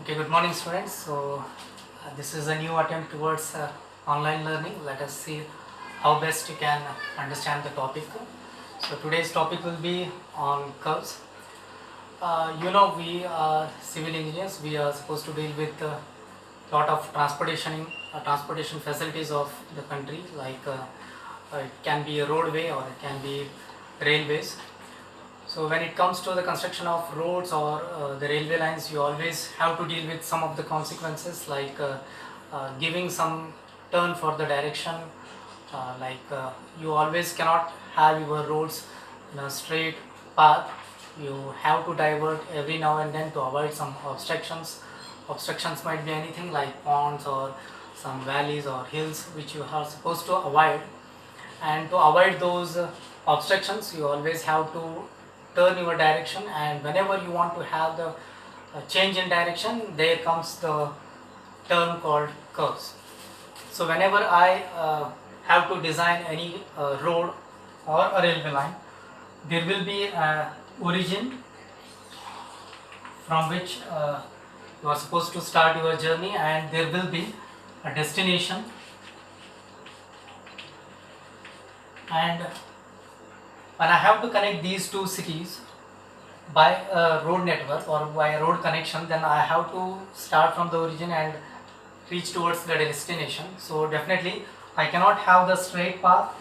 Okay, good morning students. This is a new attempt towards online learning. Let us see how best you can understand the topic. So today's topic will be on curves. We are civil engineers. We are supposed to deal with a lot of transportation facilities of the country, like it can be a roadway or it can be railways. So when it comes to the construction of roads or the railway lines, you always have to deal with some of the consequences, like giving some turn for the direction. You always cannot have your roads in a straight path. You have to divert every now and then to avoid some obstructions. Obstructions might be anything like ponds or some valleys or hills which you are supposed to avoid. And to avoid those obstructions, you always have to turn your direction, and whenever you want to have the change in direction, there comes the term called curves. So whenever I have to design any road or a railway line, there will be an origin from which you are supposed to start your journey, and there will be a destination. And when I have to connect these two cities by a road network or by a road connection, then I have to start from the origin and reach towards the destination. So definitely I cannot have the straight path.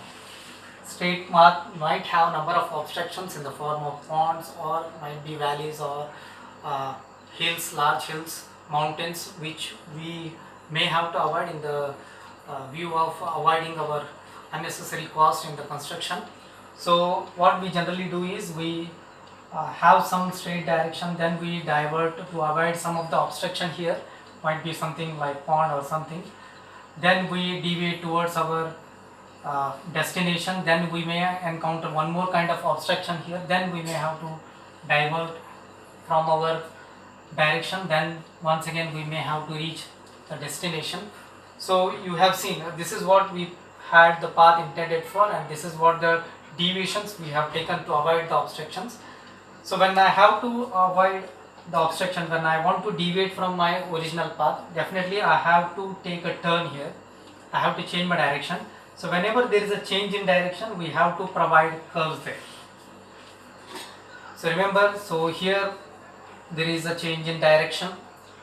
Straight path might have number of obstructions in the form of ponds, or might be valleys, or hills, large hills, mountains, which we may have to avoid in the view of avoiding our unnecessary cost in the construction. So what we generally do is we have some straight direction, then we divert to avoid some of the obstruction here, might be something like pond or something. Then we deviate towards our destination, then we may encounter one more kind of obstruction here, then we may have to divert from our direction, then once again we may have to reach the destination. So you have seen this is what we had the path intended for, and this is what the deviations we have taken to avoid the obstructions. So when I have to avoid the obstruction, when I want to deviate from my original path, definitely I have to take a turn here. I have to change my direction. So whenever there is a change in direction, we have to provide curves there. So remember, so here there is a change in direction.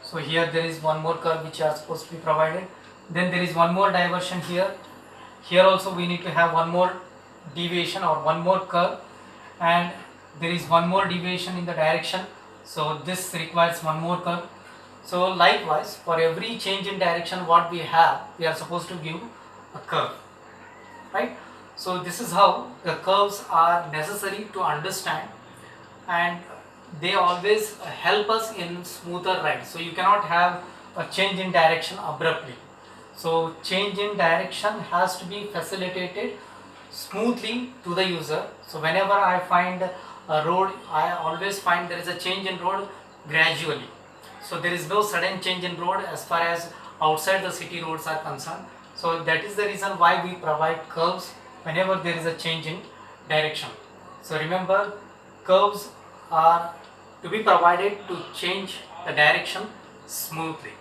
So here there is one more curve which are supposed to be provided. Then there is one more diversion here. Here also we need to have one more deviation or one more curve, and there is one more deviation in the direction. So this requires one more curve. So likewise, for every change in direction what we have, we are supposed to give a curve, right? So this is how the curves are necessary to understand, and they always help us in smoother ride. So you cannot have a change in direction abruptly. So change in direction has to be facilitated smoothly to the user. So whenever I find a road, I always find there is a change in road gradually. So there is no sudden change in road as far as outside the city roads are concerned. So that is the reason why we provide curves whenever there is a change in direction. So remember, curves are to be provided to change the direction smoothly.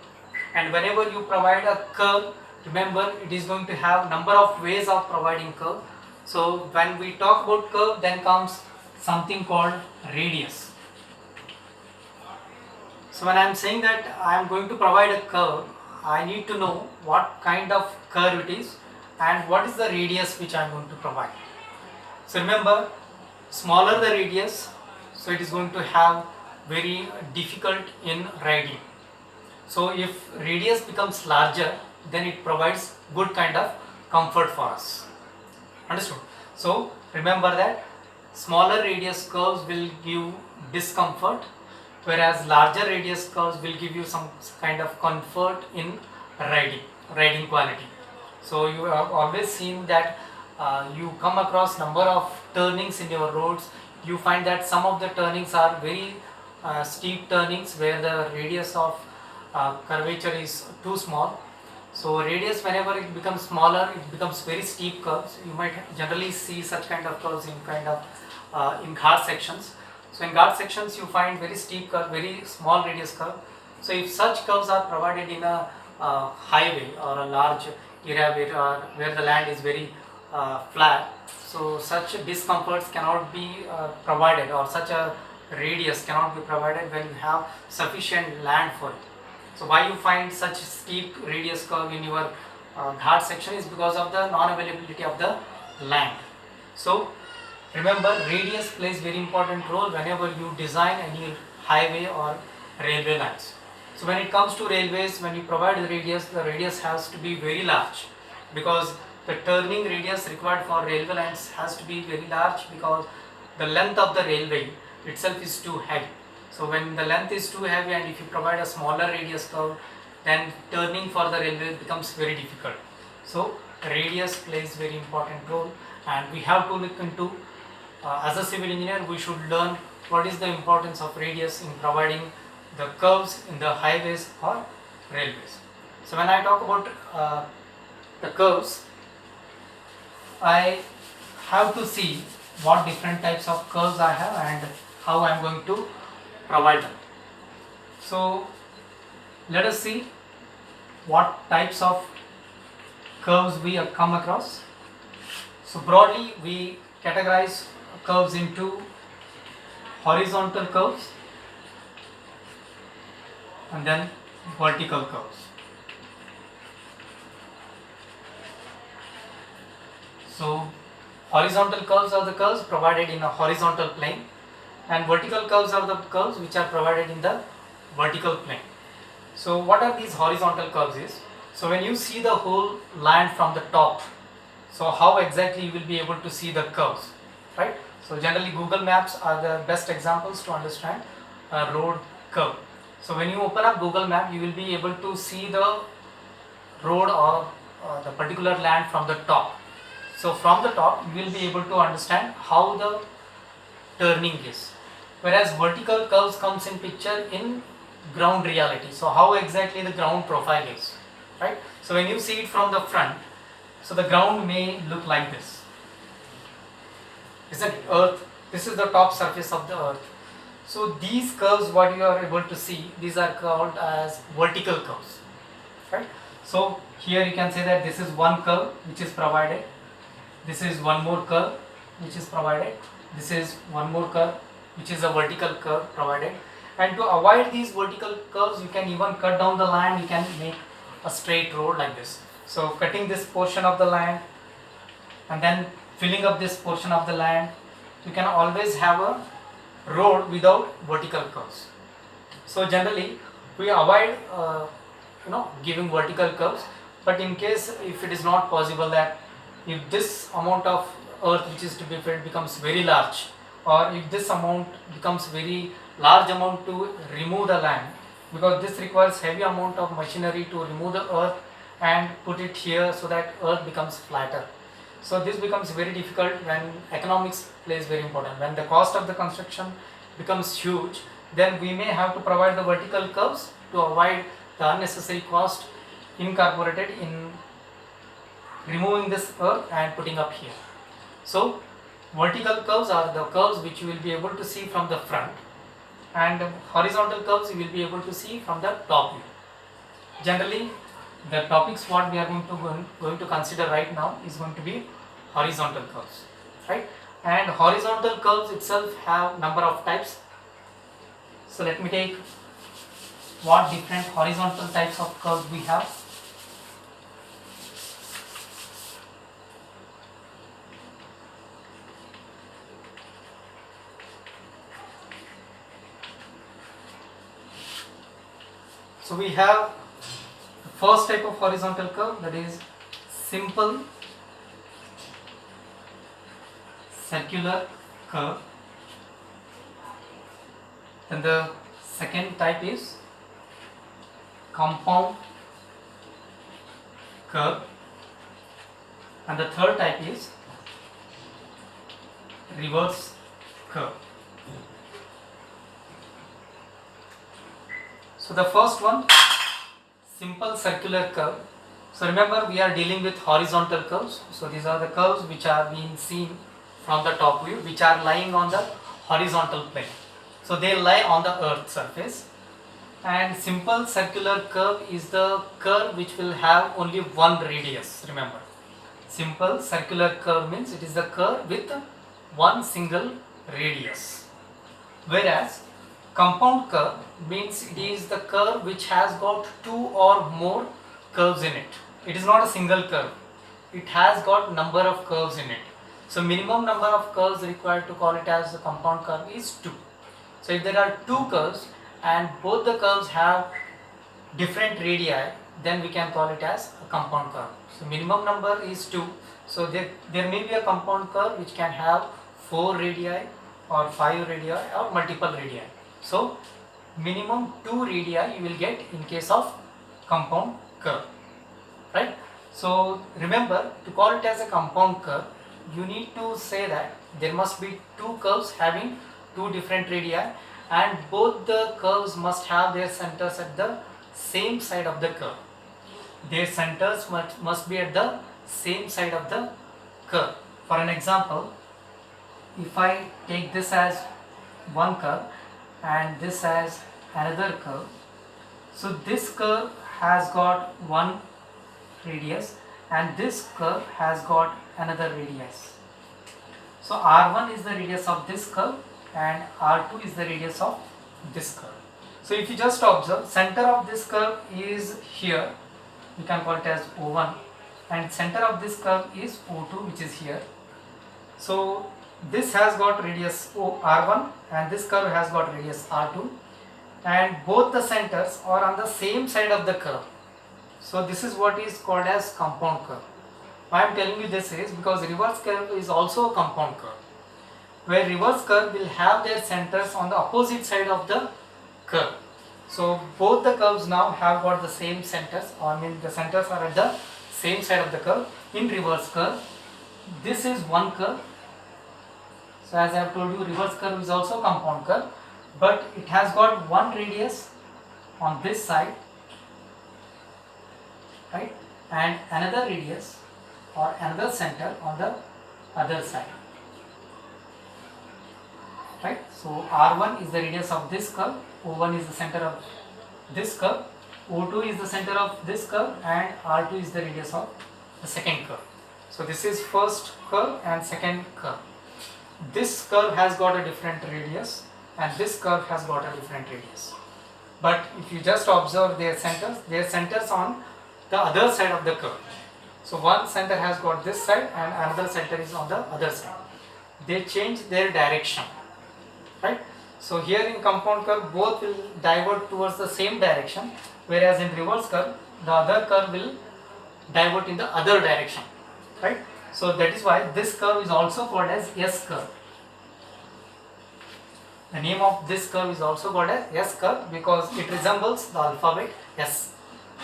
And whenever you provide a curve, remember it is going to have number of ways of providing curve. So when we talk about curve, then comes something called radius. So when I am saying that I am going to provide a curve, I need to know what kind of curve it is and what is the radius which I am going to provide. So remember, smaller the radius, so it is going to have very difficult in riding. So if radius becomes larger, then it provides good kind of comfort for us. Understood? So remember that smaller radius curves will give discomfort, whereas larger radius curves will give you some kind of comfort in riding quality. So you have always seen that you come across number of turnings in your roads. You find that some of the turnings are very steep turnings where the radius of curvature is too small. So radius, whenever it becomes smaller, it becomes very steep curves. You might generally see such kind of curves in in ghat sections. So in ghat sections you find very steep curve, very small radius curve. So if such curves are provided in a highway or a large area where the land is very flat, so such discomforts cannot be provided, or such a radius cannot be provided when you have sufficient land for it. So why you find such steep radius curve in your ghat section is because of the non-availability of the land. So remember, radius plays very important role whenever you design any highway or railway lines. So when it comes to railways, when you provide the radius has to be very large, because the turning radius required for railway lines has to be very large, because the length of the railway itself is too heavy. So when the length is too heavy and if you provide a smaller radius curve, then turning for the railway becomes very difficult. So radius plays very important role, and we have to look into, as a civil engineer, we should learn what is the importance of radius in providing the curves in the highways or railways. So when I talk about the curves, I have to see what different types of curves I have and how I am going to provide them. So let us see what types of curves we have come across. So broadly we categorize curves into horizontal curves and then vertical curves. So horizontal curves are the curves provided in a horizontal plane, and vertical curves are the curves which are provided in the vertical plane. So what are these horizontal curves is, so when you see the whole land from the top, so how exactly you will be able to see the curves, right? So generally Google Maps are the best examples to understand a road curve. So when you open up Google Map, you will be able to see the road or the particular land from the top. So from the top you will be able to understand how the turning is, whereas vertical curves comes in picture in ground reality. So how exactly the ground profile is, right? So when you see it from the front, so the ground may look like this, isn't it? Earth, this is the top surface of the earth. So these curves what you are able to see, these are called as vertical curves, right? So here you can say that this is one curve which is provided, this is one more curve which is provided, this is one more curve which is a vertical curve provided, and to avoid these vertical curves you can even cut down the land, you can make a straight road like this. So cutting this portion of the land and then filling up this portion of the land, you can always have a road without vertical curves. So generally we avoid giving vertical curves, but in case if it is not possible, that if this amount of earth which is to be filled becomes very large, or if this amount becomes very large amount to remove the land, because this requires heavy amount of machinery to remove the earth and put it here so that earth becomes flatter. So this becomes very difficult when economics plays very important. When the cost of the construction becomes huge, then we may have to provide the vertical curves to avoid the unnecessary cost incorporated in removing this earth and putting up here. So vertical curves are the curves which you will be able to see from the front, and horizontal curves you will be able to see from the top view. Generally the topics what we are going to consider right now is going to be horizontal curves, right? And horizontal curves itself have number of types. So let me take what different horizontal types of curves we have. So we have the first type of horizontal curve, that is simple circular curve. Then the second type is compound curve, and the third type is reverse curve. So the first one, simple circular curve. So remember we are dealing with horizontal curves. So these are the curves which are being seen from the top view, which are lying on the horizontal plane. So they lie on the earth surface, And simple circular curve is the curve which will have only one radius. Remember, simple circular curve means it is the curve with one single radius, whereas compound curve means it is the curve which has got two or more curves in it. It is not a single curve, it has got number of curves in it. So minimum number of curves required to call it as a compound curve is 2. So if there are two curves and both the curves have different radii, then we can call it as a compound curve. So minimum number is 2. So there may be a compound curve which can have 4 radii or 5 radii or multiple radii. So minimum 2 radii you will get in case of compound curve, right? So remember, to call it as a compound curve, you need to say that there must be two curves having two different radii, and both the curves must have their centers at the same side of the curve. Their centers must be at the same side of the curve. For an example, if I take this as one curve and this as another curve, so this curve has got one radius and this curve has got another radius. So R1 is the radius of this curve and R2 is the radius of this curve. So if you just observe, center of this curve is here, we can call it as O1, and center of this curve is O2, which is here. So this has got radius R1 and this curve has got radius R2, and both the centers are on the same side of the curve. So this is what is called as compound curve. Why I am telling you this is because reverse curve is also a compound curve, where reverse curve will have their centers on the opposite side of the curve. So both the curves now have got the same centers, or I mean the centers are at the same side of the curve. In reverse curve, this is one curve. So as I have told you, reverse curve is also compound curve, but it has got one radius on this side, right, and another radius or another center on the other side, right. So R1 is the radius of this curve, O1 is the center of this curve, O2 is the center of this curve, and R2 is the radius of the second curve. So this is first curve and second curve. This curve has got a different radius and this curve has got a different radius. But if you just observe their centers on the other side of the curve. So one center has got this side and another center is on the other side. They change their direction, right? So here in compound curve, both will divert towards the same direction, whereas in reverse curve, the other curve will divert in the other direction, right? So that is why this curve is also called as S curve. The name of this curve is also called as S curve because it resembles the alphabet S,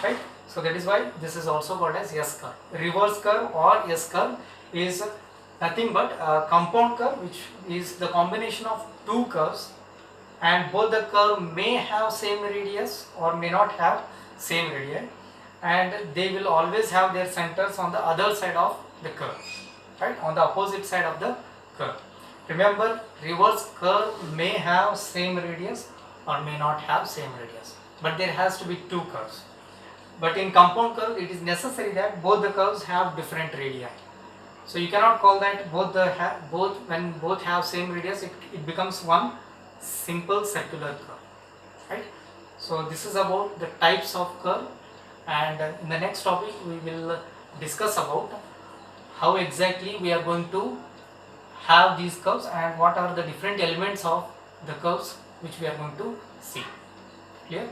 right? So that is why this is also called as S curve. Reverse curve or S curve is nothing but a compound curve, which is the combination of two curves, and both the curve may have same radius or may not have same radius, and they will always have their centers on the other side of the curve, right, on the opposite side of the curve. Remember, reverse curve may have same radius or may not have same radius, but there has to be two curves. But in compound curve, it is necessary that both the curves have different radii. So you cannot call that when both have same radius, it becomes one simple circular curve, right? So this is about the types of curve, and in the next topic we will discuss about how exactly we are going to have these curves and what are the different elements of the curves which we are going to see. Clear?